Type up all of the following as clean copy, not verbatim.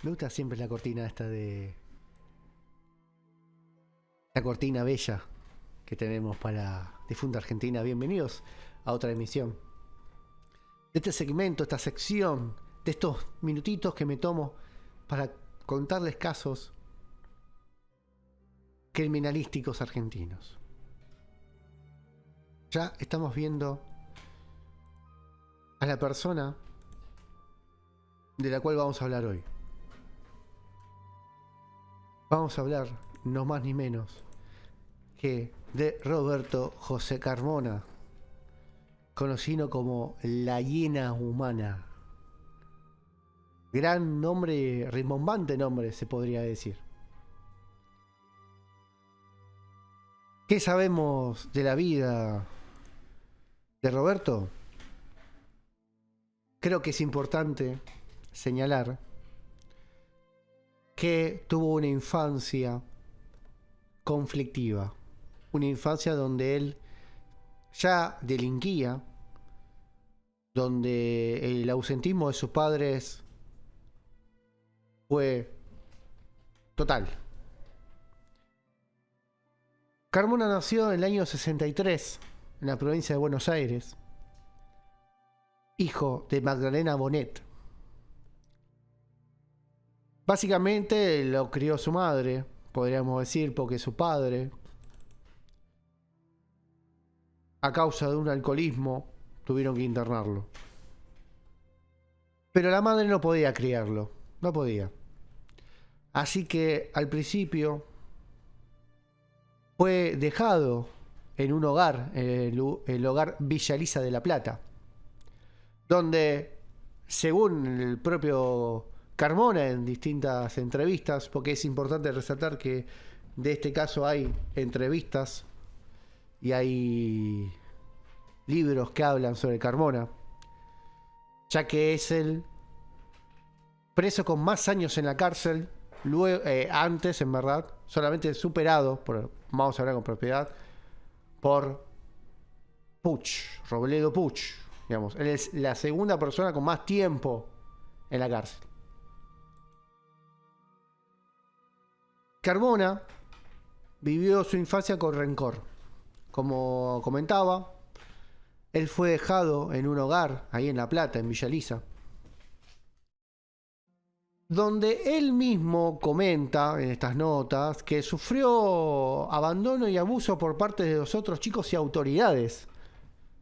Me gusta siempre la cortina esta de... La cortina bella que tenemos para Difunta Argentina. Bienvenidos a otra emisión de este segmento, esta sección, de estos minutitos que me tomo para contarles casos criminalísticos argentinos. Ya estamos viendo a la persona de la cual vamos a hablar hoy. Vamos a hablar, no más ni menos, que de Roberto José Carmona, conocido como la hiena humana. Gran nombre, rimbombante nombre se podría decir. ¿Qué sabemos de la vida de Roberto? Creo que es importante señalar que tuvo una infancia conflictiva, una infancia donde él ya delinquía, donde el ausentismo de sus padres fue total. Carmona nació en el año 63 en la provincia de Buenos Aires, hijo de Magdalena Bonet. Básicamente lo crió su madre, podríamos decir, porque su padre, a causa de un alcoholismo, tuvieron que internarlo. Pero la madre no podía criarlo, no podía. Así que al principio fue dejado en un hogar, el hogar Villa Elisa de La Plata, donde, según el propio Carmona en distintas entrevistas, porque es importante resaltar que de este caso hay entrevistas y hay libros que hablan sobre Carmona, ya que es el preso con más años en la cárcel, luego, antes en verdad, solamente superado, vamos a hablar con propiedad, por Puch, Robledo Puch, digamos. Él es la segunda persona con más tiempo en la cárcel. Carmona vivió su infancia con rencor. Como comentaba, él fue dejado en un hogar ahí en La Plata, en Villa Elisa, donde él mismo comenta en estas notas que sufrió abandono y abuso por parte de los otros chicos y autoridades,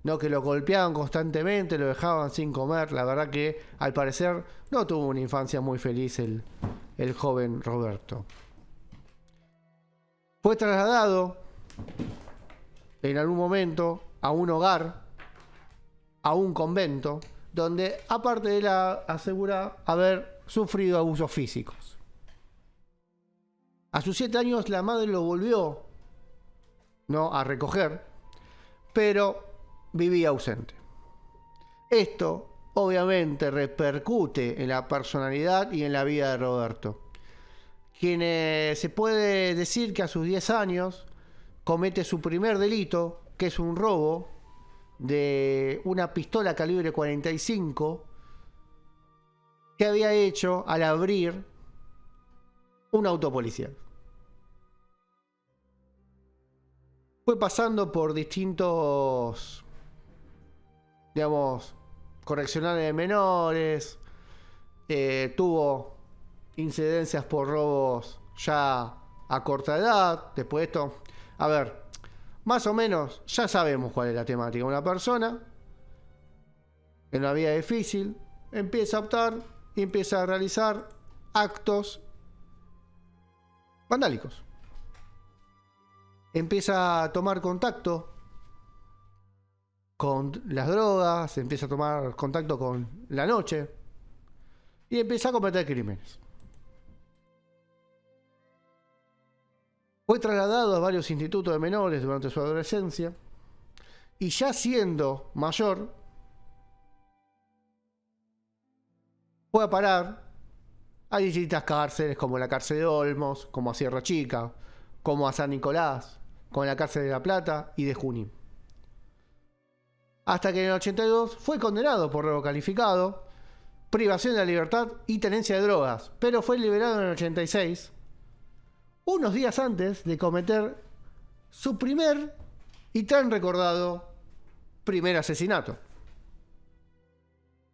no, que lo golpeaban constantemente, lo dejaban sin comer. La verdad que al parecer no tuvo una infancia muy feliz el joven Roberto. Fue trasladado en algún momento a un hogar, a un convento, donde aparte de él asegura haber sufrido abusos físicos. A sus 7 años la madre lo volvió, ¿no?, a recoger, pero vivía ausente. Esto obviamente repercute en la personalidad y en la vida de Roberto, quien se puede decir que a sus 10 años comete su primer delito, que es un robo de una pistola calibre 45 que había hecho al abrir un auto policial. Fue pasando por distintos, digamos, correccionales de menores, tuvo incidencias por robos ya a corta edad. Después de esto, a ver, más o menos ya sabemos cuál es la temática. Una persona en una vida difícil empieza a optar y empieza a realizar actos vandálicos. Empieza a tomar contacto con las drogas, empieza a tomar contacto con la noche y empieza a cometer crímenes. Fue trasladado a varios institutos de menores durante su adolescencia y ya siendo mayor fue a parar a distintas cárceles, como la cárcel de Olmos, como a Sierra Chica, como a San Nicolás, como la cárcel de La Plata y de Junín. Hasta que en el 82 fue condenado por robo calificado, privación de la libertad y tenencia de drogas, pero fue liberado en el 86, unos días antes de cometer su primer y tan recordado primer asesinato.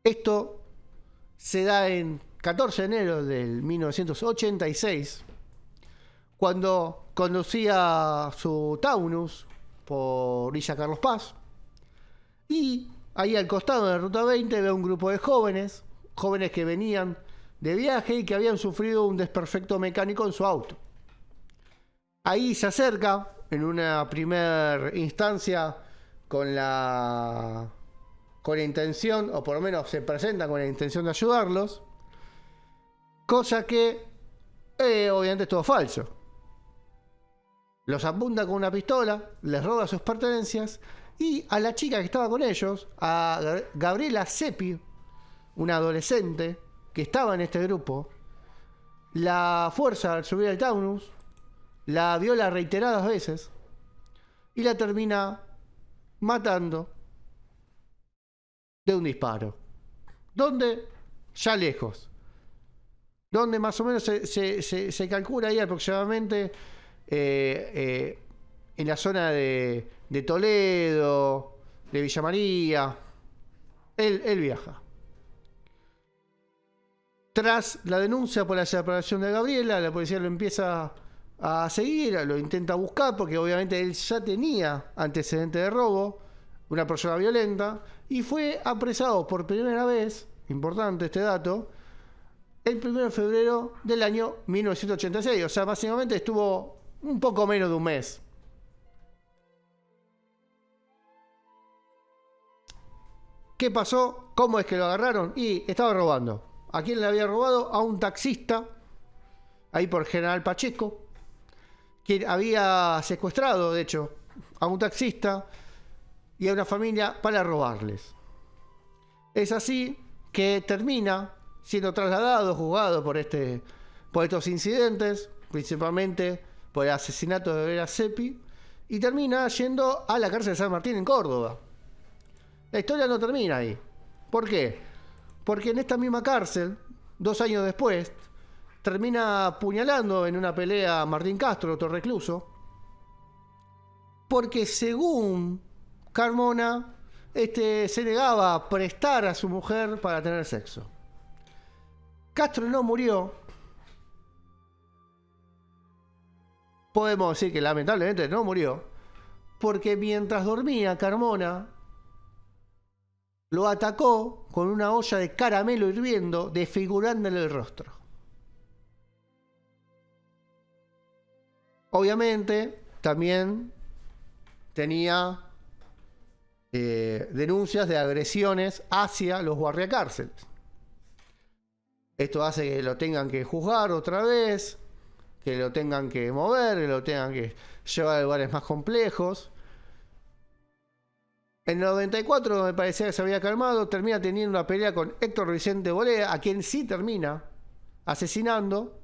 Esto se da en 14 de enero del 1986, cuando conducía su Taunus por Villa Carlos Paz, y ahí al costado de la Ruta 20 ve un grupo de jóvenes que venían de viaje y que habían sufrido un desperfecto mecánico en su auto. Ahí se acerca en una primera instancia con la intención, o por lo menos se presenta con la intención de ayudarlos, cosa que obviamente es todo falso. Los apunta con una pistola, les roba sus pertenencias, y a la chica que estaba con ellos, a Gabriela Seppi, una adolescente que estaba en este grupo, la fuerza al subir al Taunus, la viola reiteradas veces y la termina matando de un disparo. ¿Dónde? Ya lejos. Donde más o menos se calcula ahí aproximadamente en la zona de Toledo, de Villa María. Él viaja. Tras la denuncia por la separación de Gabriela, la policía lo empieza a seguir, lo intenta buscar, porque obviamente él ya tenía antecedentes de robo, una persona violenta, y fue apresado por primera vez, importante este dato, el 1 de febrero del año 1986. O sea, básicamente estuvo un poco menos de un mes. ¿Qué pasó? ¿Cómo es que lo agarraron? Y estaba robando. ¿A quién le había robado? A un taxista, ahí por General Pacheco, quien había secuestrado, de hecho, a un taxista y a una familia para robarles. Es así que termina siendo trasladado, juzgado por estos incidentes, principalmente por el asesinato de Gabriela Seppi, y termina yendo a la cárcel de San Martín en Córdoba. La historia no termina ahí. ¿Por qué? Porque en esta misma cárcel, 2 años después, termina apuñalando en una pelea a Martín Castro, otro recluso, porque según Carmona, se negaba a prestar a su mujer para tener sexo. Castro no murió. Podemos decir que lamentablemente no murió, porque mientras dormía Carmona lo atacó con una olla de caramelo hirviendo, desfigurándole el rostro. Obviamente también tenía denuncias de agresiones hacia los guardiacárceles. Esto hace que lo tengan que juzgar otra vez, que lo tengan que mover, que lo tengan que llevar a lugares más complejos. En el 94 me parecía que se había calmado, termina teniendo una pelea con Héctor Vicente Bolea, a quien sí termina asesinando.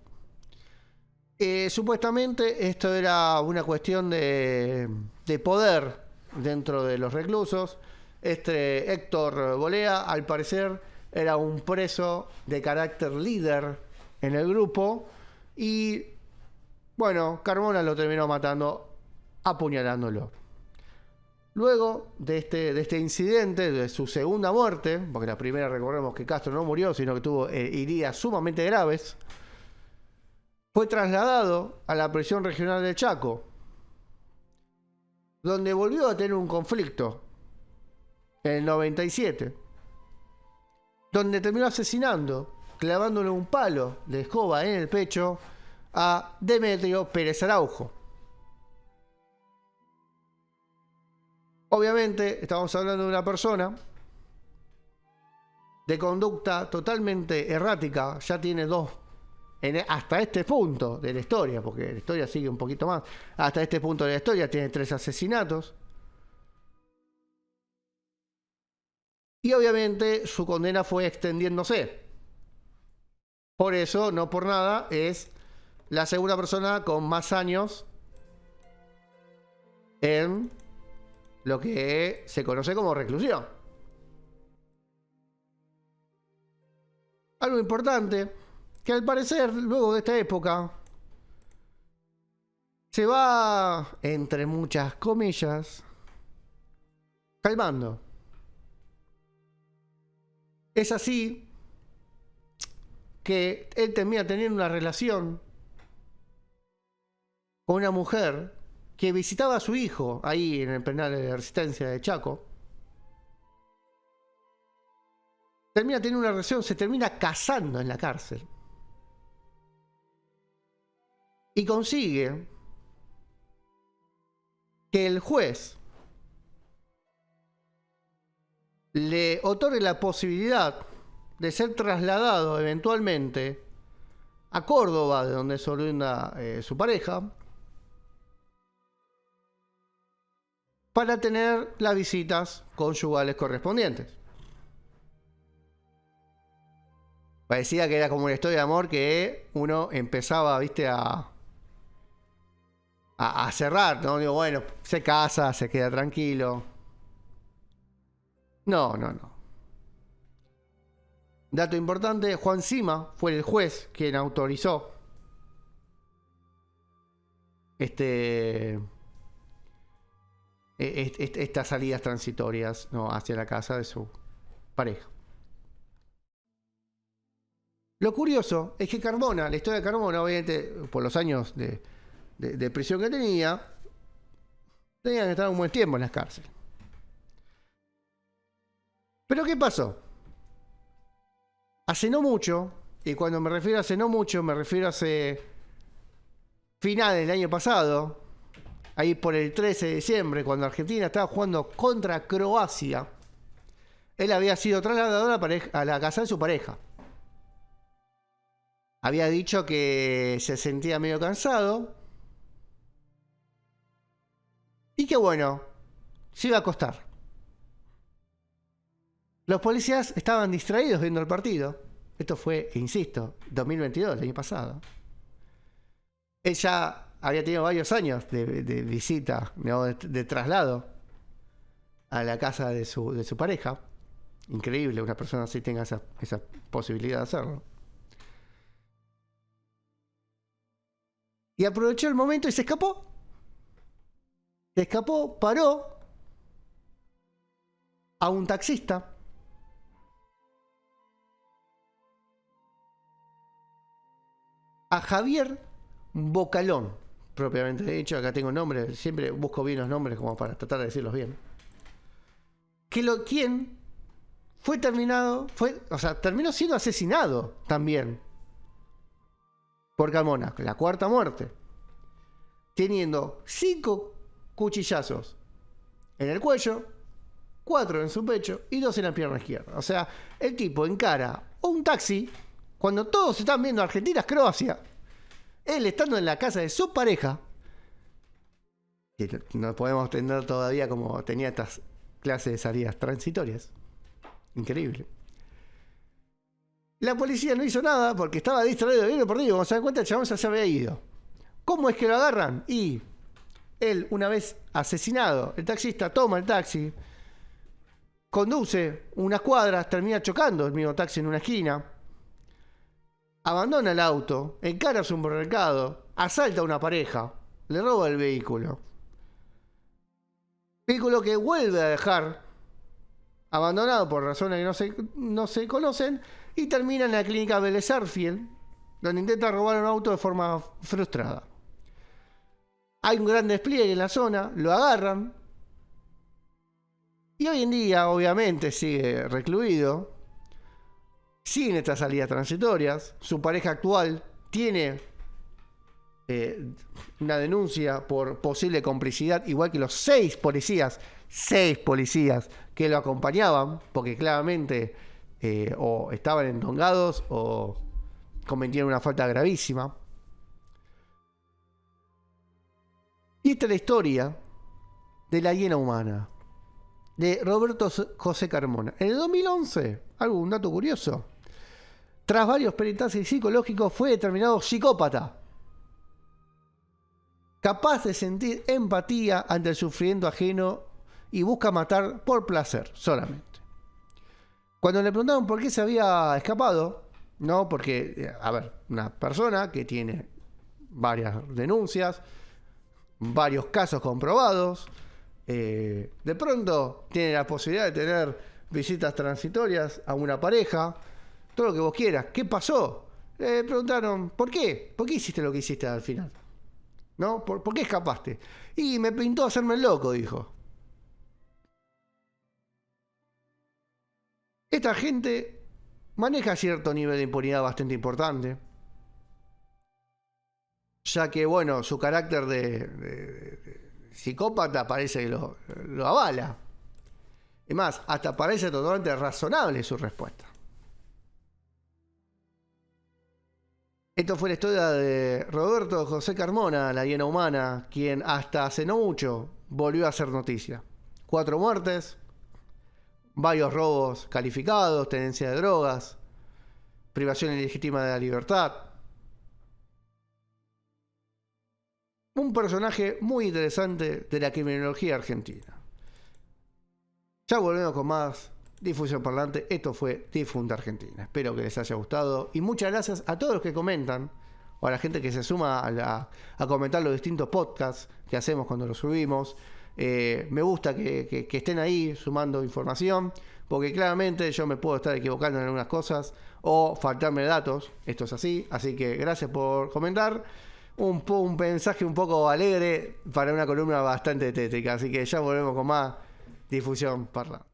Supuestamente esto era una cuestión de poder dentro de los reclusos. Héctor Bolea, al parecer, era un preso de carácter líder en el grupo y, bueno, Carmona lo terminó matando, apuñalándolo. Luego de este incidente, de su segunda muerte, porque la primera recordemos que Castro no murió, sino que tuvo heridas sumamente graves, fue trasladado a la prisión regional de Chaco, donde volvió a tener un conflicto en el 97, donde terminó asesinando, clavándole un palo de escoba en el pecho a Demetrio Pérez Araujo. Obviamente estamos hablando de una persona de conducta totalmente errática, ya tiene hasta este punto de la historia, porque la historia sigue un poquito más, hasta este punto de la historia tiene 3 asesinatos. Y obviamente su condena fue extendiéndose. Por eso, no por nada, es la segunda persona con más años en lo que se conoce como reclusión. algo importante, que al parecer, luego de esta época, se va, entre muchas comillas, calmando. Es así que él termina teniendo una relación con una mujer que visitaba a su hijo ahí en el penal de Resistencia de Chaco. Termina teniendo una relación, se termina casando en la cárcel. Y consigue que el juez le otorgue la posibilidad de ser trasladado eventualmente a Córdoba, de donde es oriunda su pareja, para tener las visitas conyugales correspondientes. Parecía que era como una historia de amor que uno empezaba, viste, a cerrar, ¿no? Digo, bueno, se casa, se queda tranquilo. No. Dato importante, Juan Sima fue el juez quien autorizó estas salidas transitorias, ¿no?, hacia la casa de su pareja. Lo curioso es que Carmona, la historia de Carmona, obviamente, por los años de prisión que tenía que estar un buen tiempo en las cárceles. Pero ¿qué pasó? Hace no mucho, y cuando me refiero a hace no mucho, me refiero a hace finales del año pasado, ahí por el 13 de diciembre, cuando Argentina estaba jugando contra Croacia, él había sido trasladado a la casa de su pareja. Había dicho que se sentía medio cansado y que bueno, se iba a acostar. Los policías estaban distraídos viendo el partido. Esto fue, insisto, 2022, el año pasado. Él ya había tenido varios años de visita, ¿no?, de traslado a la casa de su pareja. Increíble, una persona así tenga esa posibilidad de hacerlo. Y aprovechó el momento y se escapó. Se escapó, paró a un taxista. A Javier Bocalón, propiamente dicho. Acá tengo nombres, siempre busco bien los nombres como para tratar de decirlos bien. Quien fue terminado, terminó siendo asesinado también por Carmona, la cuarta muerte, teniendo 5 cuchillazos en el cuello, 4 en su pecho y 2 en la pierna izquierda. O sea, el tipo encara un taxi cuando todos están viendo Argentina-Croacia, él estando en la casa de su pareja, que no podemos entender todavía cómo tenía estas clases de salidas transitorias. Increíble. La policía no hizo nada porque estaba distraído viendo el partido. Como se dan cuenta, el chabón ya se había ido. ¿Cómo es que lo agarran? Y él, una vez asesinado, el taxista toma el taxi, conduce unas cuadras, termina chocando el mismo taxi en una esquina, abandona el auto, encara a su supermercado, asalta a una pareja, le roba el vehículo. Vehículo que vuelve a dejar abandonado por razones que no se conocen, y termina en la clínica Vélez Sarsfield, donde intenta robar un auto de forma frustrada. Hay un gran despliegue en la zona, lo agarran, y hoy en día, obviamente, sigue recluido, sin estas salidas transitorias. Su pareja actual tiene una denuncia por posible complicidad, igual que los 6 policías que lo acompañaban, porque claramente o estaban entongados o cometieron una falta gravísima. Y esta es la historia de la hiena humana, de Roberto José Carmona. En el 2011, un dato curioso, tras varios peritajes psicológicos, fue determinado psicópata, capaz de sentir empatía ante el sufrimiento ajeno y busca matar por placer solamente. Cuando le preguntaron por qué se había escapado, ¿no? Porque, a ver, una persona que tiene varias denuncias, varios casos comprobados, de pronto tiene la posibilidad de tener visitas transitorias a una pareja, todo lo que vos quieras. ¿Qué pasó? Preguntaron, ¿por qué? ¿Por qué hiciste lo que hiciste al final? ¿No? ¿Por qué escapaste? Y me pintó hacerme el loco, dijo. Esta gente maneja cierto nivel de impunidad bastante importante, ya que, bueno, su carácter de psicópata parece que lo avala. Es más, hasta parece totalmente razonable su respuesta. Esto fue la historia de Roberto José Carmona, la hiena humana, quien hasta hace no mucho volvió a hacer noticia. 4 muertes, varios robos calificados, tenencia de drogas, privación ilegítima de la libertad. Un personaje muy interesante de la criminología argentina. Ya volvemos con más Difusión Parlante. Esto fue Difunta Argentina. Espero que les haya gustado. Y muchas gracias a todos los que comentan, o a la gente que se suma a comentar los distintos podcasts que hacemos cuando los subimos. Me gusta que estén ahí sumando información, porque claramente yo me puedo estar equivocando en algunas cosas o faltarme datos. Esto es así. Así que gracias por comentar. Un mensaje un poco alegre para una columna bastante tétrica. Así que ya volvemos con más Difusión Parlante.